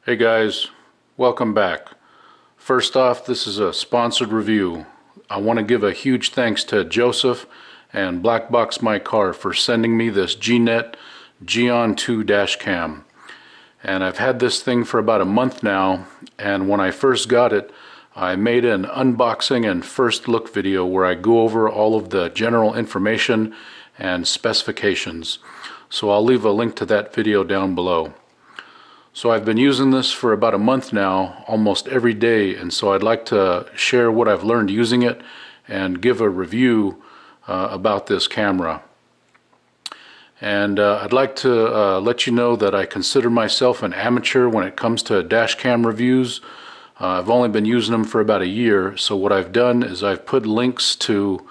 Hey guys, welcome back. First off, this is a sponsored review. I want to give a huge thanks to Joseph and Black Box My Car for sending me this GNET G-ON2 dash cam. And I've had this thing for about a month now, and when I first got it, I made an unboxing and first look video where I go over all of the general information and specifications. So I'll leave a link to that video down below. So I've been using this for about a month now, almost every day, and so I'd like to share what I've learned using it and give a review about this camera. And I'd like to let you know that I consider myself an amateur when it comes to dash cam reviews. I've only been using them for about a year, so what I've done is I've put links to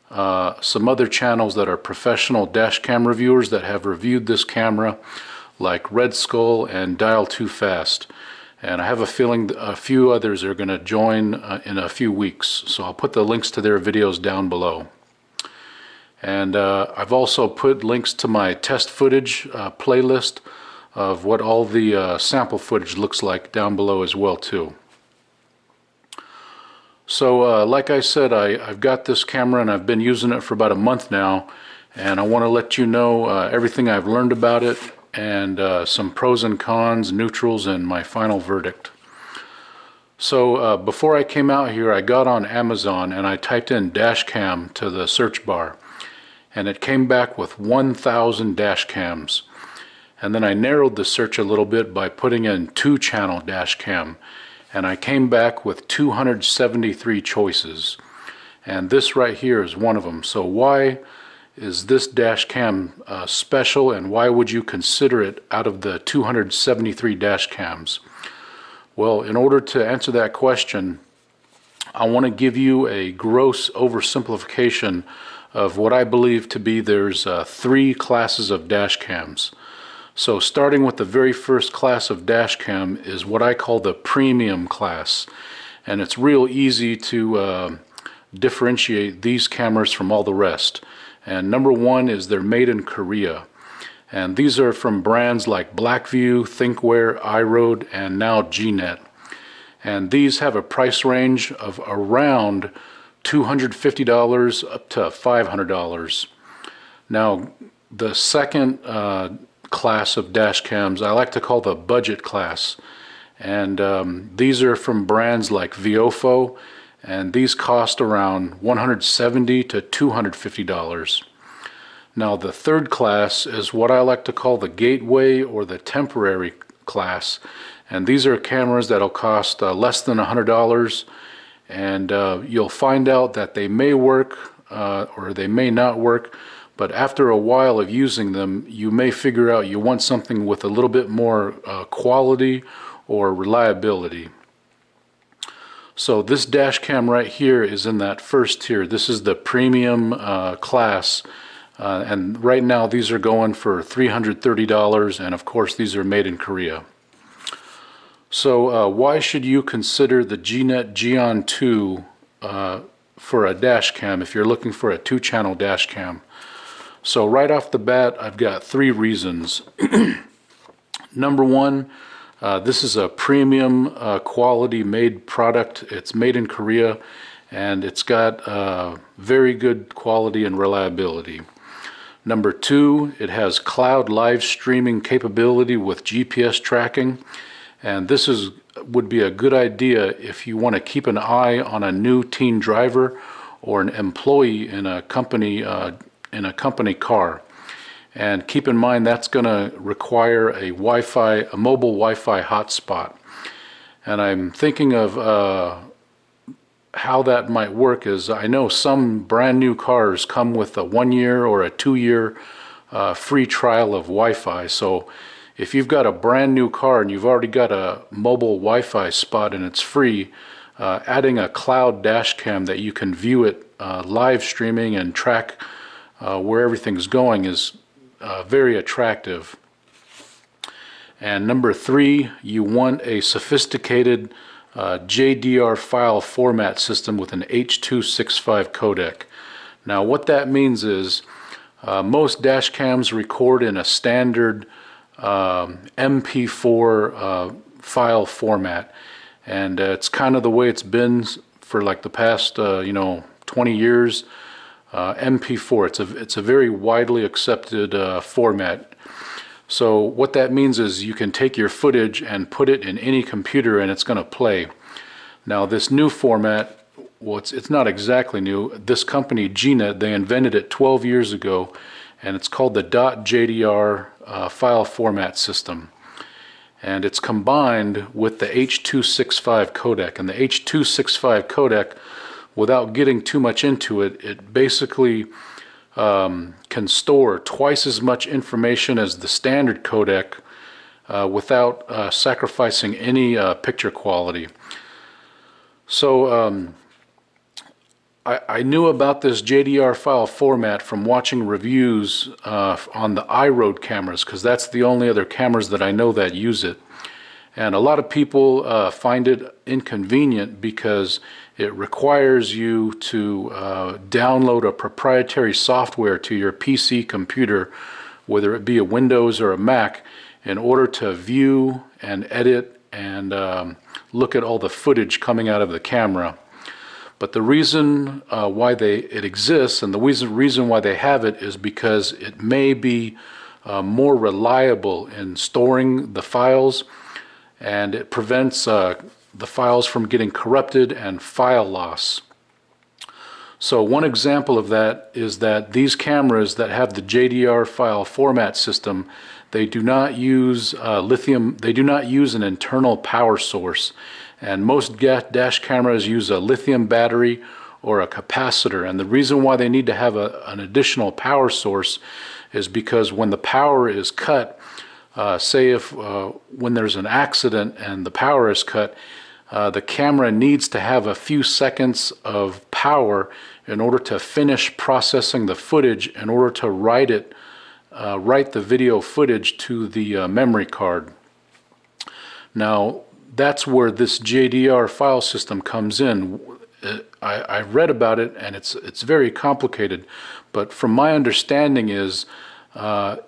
some other channels that are professional dash cam reviewers that have reviewed this camera, like Red Skull and Dial Too Fast, and I have a feeling a few others are going to join in a few weeks, so I'll put the links to their videos down below. And I've also put links to my test footage playlist of what all the sample footage looks like down below as well too. So like I said, I've got this camera and I've been using it for about a month now, and I want to let you know everything I've learned about it, and some pros and cons, neutrals, and my final verdict. So before I came out here, I got on Amazon and I typed in dash cam to the search bar, and it came back with 1,000 dash cams. And then I narrowed the search a little bit by putting in 2-channel dash cam, and I came back with 273 choices, and this right here is one of them. So why is this dash cam special, and why would you consider it out of the 273 dash cams? Well, in order to answer that question, I want to give you a gross oversimplification of what I believe to be there's 3 classes of dash cams. So starting with the very first class of dash cam is what I call the premium class, and it's real easy to differentiate these cameras from all the rest. And number 1 is they're made in Korea, and these are from brands like Blackview, Thinkware, iRoad, and now GNET. And these have a price range of around $250 up to $500. Now the second class of dash cams I like to call the budget class, and these are from brands like Viofo, and these cost around $170 to $250. Now the third class is what I like to call the gateway or the temporary class, and these are cameras that'll cost less than $100, and you'll find out that they may work or they may not work, but after a while of using them you may figure out you want something with a little bit more quality or reliability. So this dash cam right here is in that first tier. This is the premium class, and right now these are going for $330, and of course these are made in Korea. So why should you consider the GNET G-ON2 for a dash cam if you're looking for a 2-channel dash cam? So right off the bat, I've got 3 reasons. Number 1, this is a premium quality made product. It's made in Korea, and it's got very good quality and reliability. Number 2, it has cloud live streaming capability with GPS tracking, and this would be a good idea if you want to keep an eye on a new teen driver or an employee in a company car. And keep in mind that's going to require a mobile Wi-Fi hotspot. And I'm thinking of how that might work is I know some brand new cars come with a 1-year or a 2-year free trial of Wi-Fi. So if you've got a brand new car and you've already got a mobile Wi-Fi spot and it's free, adding a cloud dash cam that you can view it live streaming and track where everything's going is very attractive. And number 3, you want a sophisticated JDR File Format system with an H.265 Codec. Now what that means is most dash cams record in a standard MP4 file format, and it's kind of the way it's been for like the past 20 years. MP4, it's a very widely accepted format. So what that means is you can take your footage and put it in any computer and it's going to play. Now this new format, well, it's not exactly new. This company GNET, they invented it 12 years ago, and it's called the .JDR File Format system. And it's combined with the H.265 codec. And the H.265 codec, without getting too much into it, it basically can store twice as much information as the standard codec without sacrificing any picture quality. So I knew about this JDR file format from watching reviews on the iRoad cameras, because that's the only other cameras that I know that use it. And a lot of people find it inconvenient because it requires you to download a proprietary software to your PC computer, whether it be a Windows or a Mac, in order to view and edit and look at all the footage coming out of the camera. But the reason why it exists, and the reason why they have it, is because it may be more reliable in storing the files, and it prevents the files from getting corrupted and file loss. So one example of that is that these cameras that have the JDR file format system, they do not use lithium, they do not use an internal power source. And most dash cameras use a lithium battery or a capacitor. And the reason why they need to have an additional power source is because when the power is cut, say if when there's an accident and the power is cut, the camera needs to have a few seconds of power in order to finish processing the footage, in order to write the video footage to the memory card. Now, that's where this JDR file system comes in. I read about it, and it's very complicated, but from my understanding is the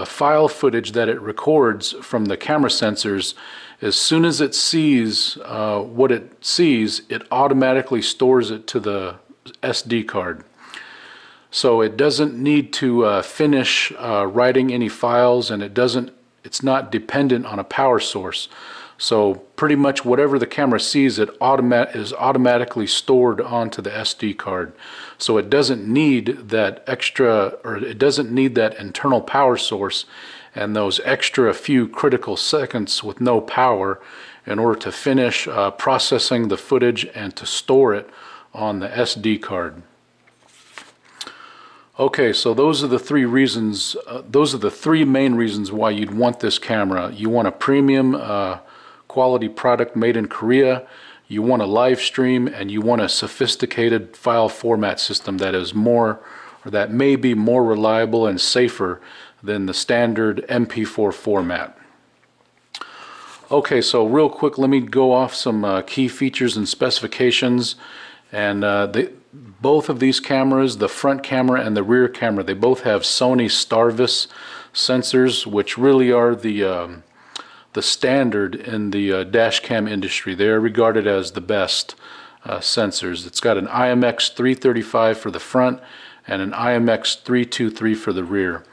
file footage that it records from the camera sensors, as soon as it sees what it sees, it automatically stores it to the SD card. So it doesn't need to finish writing any files, and it's not dependent on a power source. So pretty much whatever the camera sees, it is automatically stored onto the SD card. So it doesn't need that it doesn't need that internal power source and those extra few critical seconds with no power in order to finish processing the footage and to store it on the SD card. Okay, so those are the three reasons. Those are the three main reasons why you'd want this camera. You want a premium quality product made in Korea, you want a live stream, and you want a sophisticated file format system that is more, or that may be more reliable and safer than the standard MP4 format. Okay, so real quick, let me go off some key features and specifications. And both of these cameras, the front camera and the rear camera, they both have Sony Starvis sensors, which really are the standard in the dash cam industry. They are regarded as the best sensors. It's got an IMX 335 for the front and an IMX 323 for the rear.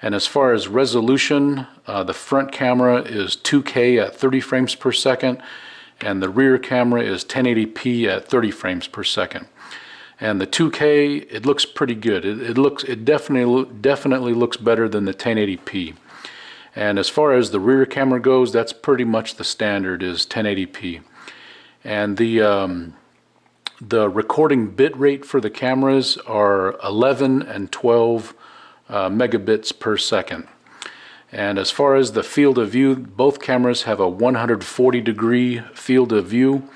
And as far as resolution, the front camera is 2K at 30 frames per second, and the rear camera is 1080p at 30 frames per second. And the 2K, it looks pretty good. It definitely looks better than the 1080p. And as far as the rear camera goes, that's pretty much the standard, is 1080p. And the recording bit rate for the cameras are 11 and 12 megabits per second. And as far as the field of view, both cameras have a 140-degree field of view.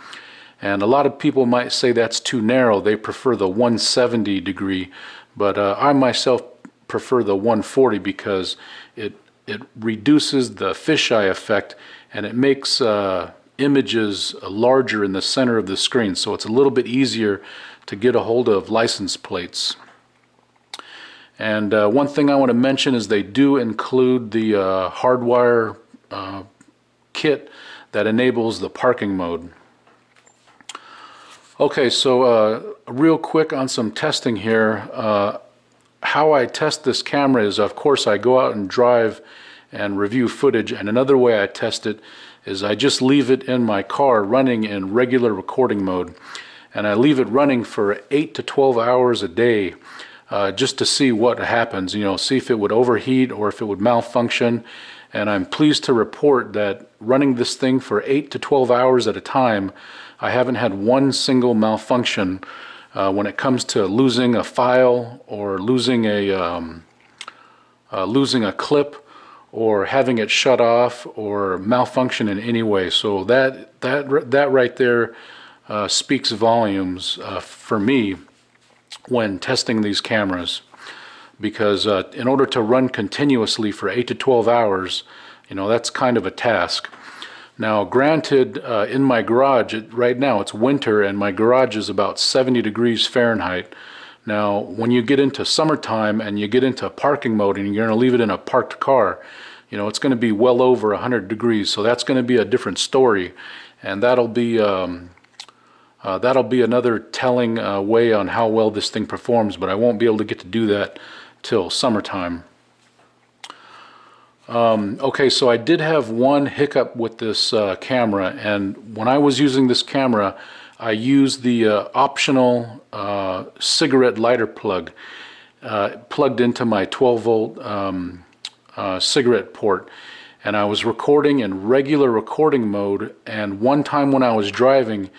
And a lot of people might say that's too narrow. They prefer the 170-degree, but I myself prefer the 140 because it reduces the fisheye effect, and it makes images larger in the center of the screen, so it's a little bit easier to get a hold of license plates. And one thing I want to mention is they do include the hardwire kit that enables the parking mode. Okay, so real quick on some testing here. How I test this camera is, of course, I go out and drive and review footage, and another way I test it is I just leave it in my car running in regular recording mode, and I leave it running for 8 to 12 hours a day just to see what happens, you know, see if it would overheat or if it would malfunction. And I'm pleased to report that running this thing for 8 to 12 hours at a time, I haven't had one single malfunction when it comes to losing a file or losing a clip or having it shut off or malfunction in any way. So that right there speaks volumes for me when testing these cameras, because in order to run continuously for 8 to 12 hours, you know, that's kind of a task. Now granted, in my garage right now it's winter and my garage is about 70 degrees Fahrenheit. Now when you get into summertime and you get into parking mode and you're going to leave it in a parked car, you know, it's going to be well over 100 degrees, so that's going to be a different story, and that'll be another telling way on how well this thing performs, but I won't be able to get to do that till summertime. Okay, so I did have one hiccup with this camera, and when I was using this camera I used the optional cigarette lighter plug plugged into my 12-volt cigarette port, and I was recording in regular recording mode, and one time when I was driving,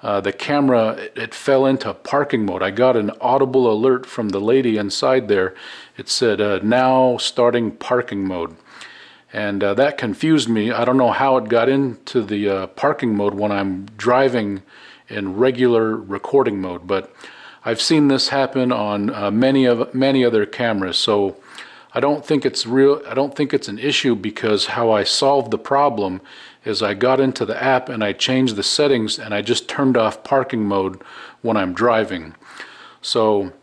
the camera, it fell into parking mode. I got an audible alert from the lady inside there. It said now starting parking mode, and that confused me. I don't know how it got into the parking mode when I'm driving in regular recording mode, but I've seen this happen on many other cameras, so I don't think it's an issue, because how I solved the problem is I got into the app and I changed the settings and I just turned off parking mode when I'm driving. So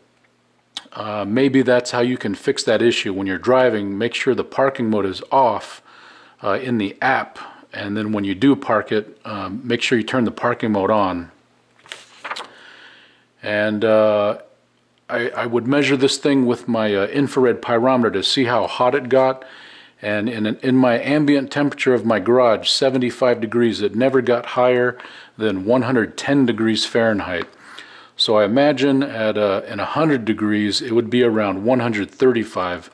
maybe that's how you can fix that issue. When you're driving, make sure the parking mode is off in the app, and then when you do park it, make sure you turn the parking mode on. And I would measure this thing with my infrared pyrometer to see how hot it got, and in my ambient temperature of my garage, 75 degrees, it never got higher than 110 degrees Fahrenheit. So I imagine at in 100 degrees it would be around 135.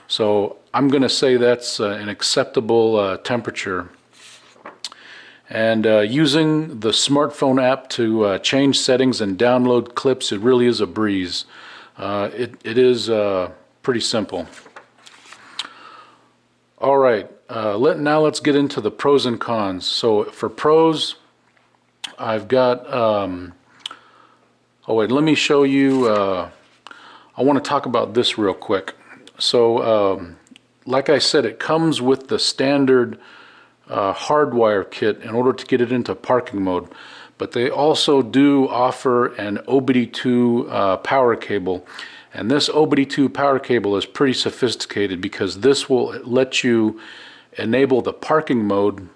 So I'm going to say that's an acceptable temperature. And using the smartphone app to change settings and download clips, it really is a breeze. It is pretty simple. Alright, now let's get into the pros and cons. So for pros, I've got, oh wait, let me show you, I want to talk about this real quick. So like I said, it comes with the standard hardwire kit in order to get it into parking mode, but they also do offer an OBD2 power cable, and this OBD2 power cable is pretty sophisticated, because this will let you enable the parking mode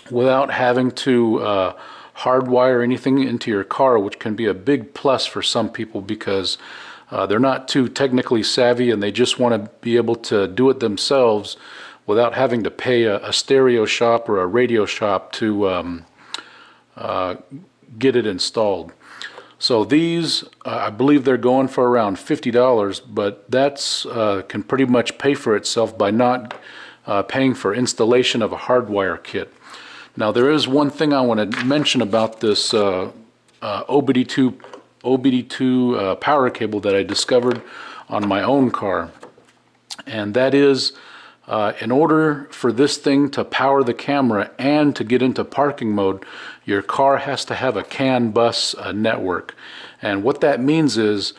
without having to hardwire anything into your car, which can be a big plus for some people, because they're not too technically savvy and they just want to be able to do it themselves without having to pay a stereo shop or a radio shop to get it installed. So these, I believe they're going for around $50, but that's can pretty much pay for itself by not paying for installation of a hardwire kit. Now there is one thing I want to mention about this OBD2 power cable that I discovered on my own car, and that is in order for this thing to power the camera and to get into parking mode, your car has to have a CAN bus network. And what that means is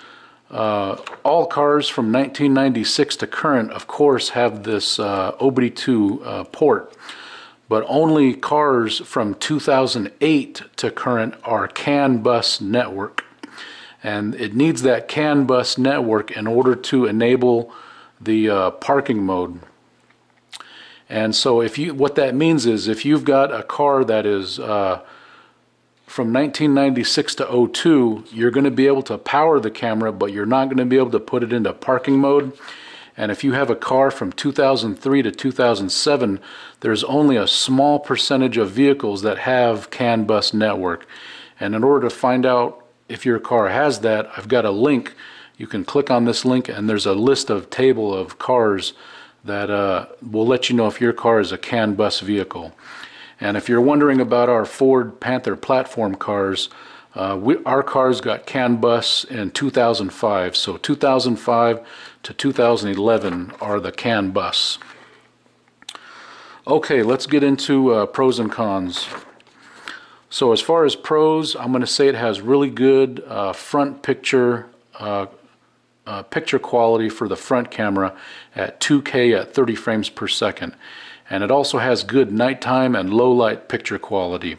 all cars from 1996 to current, of course, have this OBD2 port, but only cars from 2008 to current are CAN bus network. and it needs that CAN bus network in order to enable the parking mode. And so what that means is if you've got a car that is from 1996 to 02, you're going to be able to power the camera, but you're not going to be able to put it into parking mode. And if you have a car from 2003 to 2007, there's only a small percentage of vehicles that have CAN bus network. And in order to find out if your car has that, I've got a link. You can click on this link and there's a list of table of cars that will let you know if your car is a CAN bus vehicle. And if you're wondering about our Ford Panther platform cars, our cars got CAN bus in 2005. So 2005 to 2011 are the CAN bus. Okay, let's get into pros and cons. So as far as pros, I'm going to say it has really good front picture picture quality for the front camera at 2K at 30 frames per second. And it also has good nighttime and low light picture quality.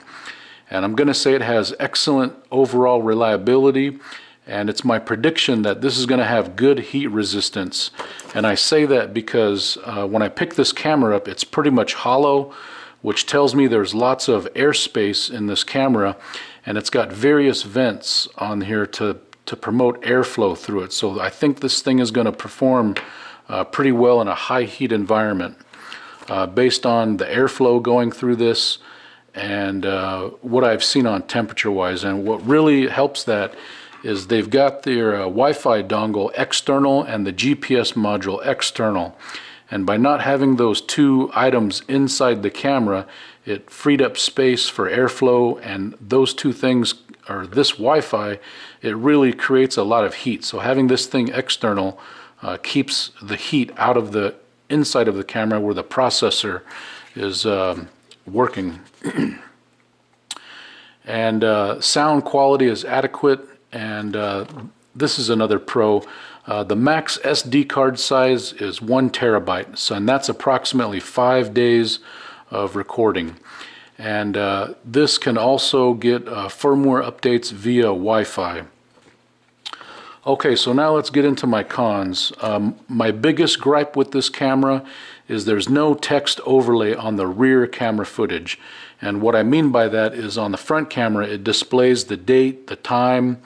And I'm going to say it has excellent overall reliability, and it's my prediction that this is going to have good heat resistance. And I say that because when I pick this camera up, it's pretty much hollow, which tells me there's lots of airspace in this camera, and it's got various vents on here to promote airflow through it. So I think this thing is going to perform pretty well in a high heat environment based on the airflow going through this and what I've seen on temperature wise. And what really helps that is they've got their Wi-Fi dongle external and the GPS module external. And by not having those two items inside the camera, it freed up space for airflow, and those two things, or this Wi-Fi, it really creates a lot of heat. So having this thing external keeps the heat out of the inside of the camera where the processor is working. And sound quality is adequate, and this is another pro. The max SD card size is 1 terabyte, so, and that's approximately 5 days of recording. And this can also get firmware updates via Wi-Fi. Okay, so now let's get into my cons. My biggest gripe with this camera is there's no text overlay on the rear camera footage. And what I mean by that is on the front camera it displays the date, the time,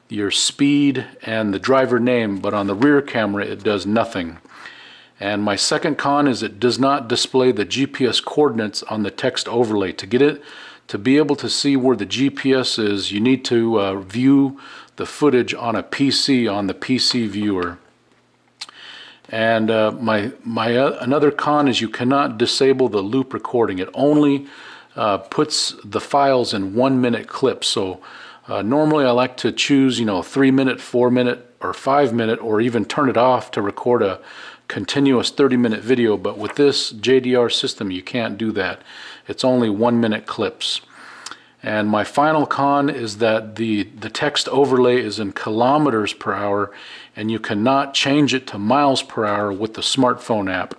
your speed, and the driver name, but on the rear camera it does nothing. And my second con is it does not display the GPS coordinates on the text overlay. To get it to be able to see where the GPS is, you need to view the footage on a PC, on the PC viewer. And another con is you cannot disable the loop recording. It only puts the files in 1 minute clips. So normally I like to choose 3 minute, 4 minute, or 5 minute, or even turn it off to record a continuous 30-minute video, but with this JDR system you can't do that. It's only 1 minute clips. And my final con is that the text overlay is in kilometers per hour, and you cannot change it to miles per hour with the smartphone app.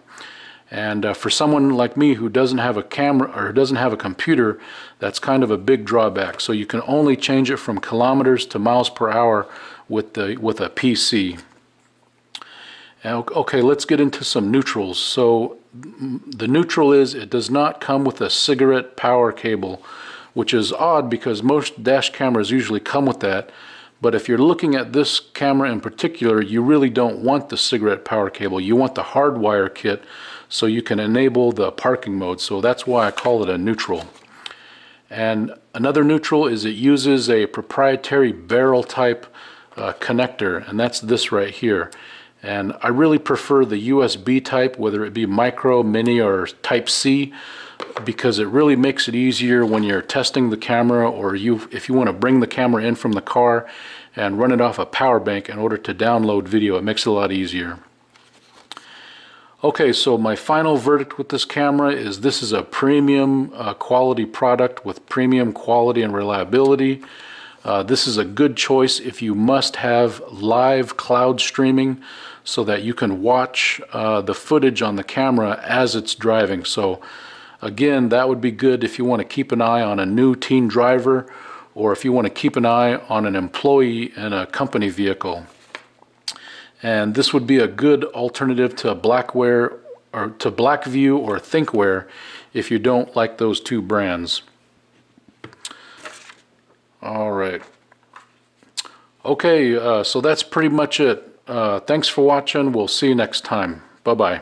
And for someone like me who doesn't have a camera or doesn't have a computer, that's kind of a big drawback. So you can only change it from kilometers to miles per hour with a PC. Okay, let's get into some neutrals. So the neutral is it does not come with a cigarette power cable, which is odd because most dash cameras usually come with that. But if you're looking at this camera in particular, you really don't want the cigarette power cable. You want the hardwire kit so you can enable the parking mode. So that's why I call it a neutral. And another neutral is it uses a proprietary barrel type connector, and that's this right here. And I really prefer the USB type, whether it be micro, mini, or type C, because it really makes it easier when you're testing the camera, or if you want to bring the camera in from the car and run it off a power bank in order to download video. It makes it a lot easier. Okay, so my final verdict with this camera is this is a premium quality product with premium quality and reliability. This is a good choice if you must have live cloud streaming so that you can watch the footage on the camera as it's driving. So again, that would be good if you want to keep an eye on a new teen driver, or if you want to keep an eye on an employee in a company vehicle. And this would be a good alternative to Blackware or to Blackview or ThinkWare if you don't like those two brands. All right. Okay, so that's pretty much it. Thanks for watching. We'll see you next time. Bye-bye.